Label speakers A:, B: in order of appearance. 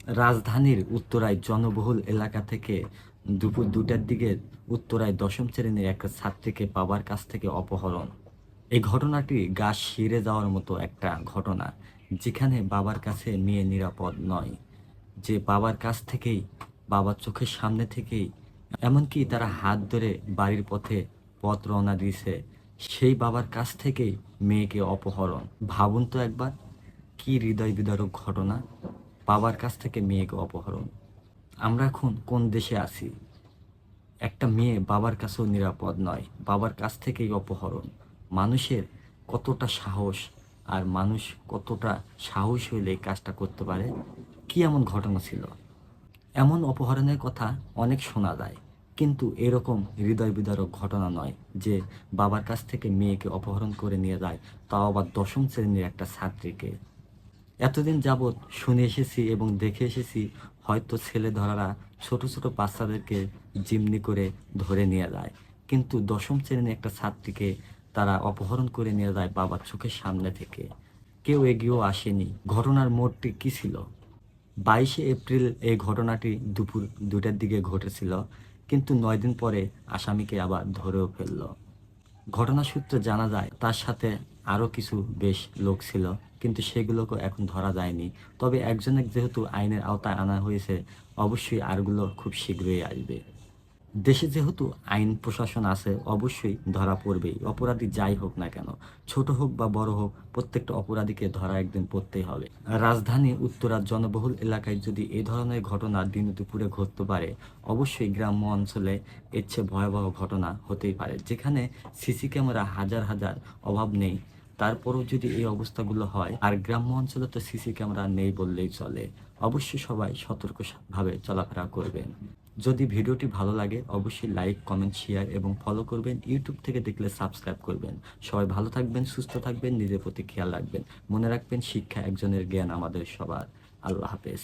A: রাজধানীর উত্তরায় জনবহুল এলাকা থেকে দুপুর 2টার দিকে উত্তরায় দশম শ্রেণীর একটা ছাত্রীকে বাবার কাছ থেকে অপহরণ। এই ঘটনাটি গা শিরে যাওয়ার মতো একটা ঘটনা, যেখানে বাবার কাছে মেয়ে নিরাপদ নয়, যে বাবার কাছ থেকেই, বাবার চোখের সামনে থেকেই, এমনকি তারা হাত ধরে বাড়ির পথ রওনা দিয়েছে, সেই বাবার কাছ থেকেই মেয়েকে অপহরণ। ভাবুন তো একবার, কি হৃদয় বিদারক ঘটনা! বাবার কাছ থেকে মেয়েকে অপহরণ। আমরা এখন কোন দেশে আছি? একটা মেয়ে বাবার কাছেও নিরাপদ নয়, বাবার কাছ থেকেই অপহরণ। মানুষের কতটা সাহস, আর মানুষ কতটা সাহস হইলে এই কাজটা করতে পারে? কি এমন ঘটনা ছিল? এমন অপহরণের কথা অনেক শোনা যায়, কিন্তু এরকম হৃদয় বিদারক ঘটনা নয় যে বাবার কাছ থেকে মেয়েকে অপহরণ করে নিয়ে যায়, তাও আবার দশম শ্রেণীর একটা ছাত্রীকে। এতদিন যাবৎ শুনে এসেছি এবং দেখে এসেছি, হয়তো ছেলেধরারা ছোট ছোট বাচ্চাদেরকে জিম্মি করে ধরে নিয়ে যায়, কিন্তু দশম শ্রেণীর একটা ছাত্রীকে তারা অপহরণ করে নিয়ে যায় বাবার চোখের সামনে থেকে। কেউ এগিয়েও আসেনি। ঘটনার মোড়টি কী ছিল? 22শে এপ্রিল এই ঘটনাটি দুপুর 2টার দিকে ঘটেছিল, কিন্তু 9 দিন পরে আসামিকে আবার ধরেও ফেলল। ঘটনা সূত্রে জানা যায় তার সাথে আরও কিছু বেশ লোক ছিল, কিন্তু সেগুলোকে এখন ধরা যায়নি। তবে একজনের যেহেতু আইনের আওতায় আনা হয়েছে, অবশ্যই আরগুলো খুব শীঘ্রই আসবে। দেশে যেহেতু আইন প্রশাসন আছে, অবশ্যই ধরা পড়বেই, অপরাধী যাই হোক না কেন, ছোট হোক বা বড় হোক, প্রত্যেকটা অপরাধীকে ধরা একদিন পড়তেই হবে। রাজধানী উত্তরার জনবহুল এলাকায় যদি এই ধরনের ঘটনা দিন দুপুরে ঘটতে পারে, অবশ্যই গ্রাম্য অঞ্চলে এর চেয়ে ভয়াবহ ঘটনা হতেই পারে, যেখানে সিসি ক্যামেরা হাজার হাজার অভাব নেই। তারপরও যদি এই অবস্থাগুলো হয়, আর গ্রাম্য অঞ্চলে তো সিসি ক্যামেরা নেই বললেই চলে, অবশ্যই সবাই সতর্কভাবে চলাফেরা করবেন। যদি ভিডিওটি ভালো লাগে, অবশ্যই লাইক, কমেন্ট, শেয়ার এবং ফলো করবেন। ইউটিউব থেকে দেখলে সাবস্ক্রাইব করবেন। সবাই ভালো থাকবেন, সুস্থ থাকবেন, নিজের প্রতি খেয়াল রাখবেন। মনে রাখবেন, শিক্ষা একজনের, জ্ঞান আমাদের সবার। আল্লাহ হাফেজ।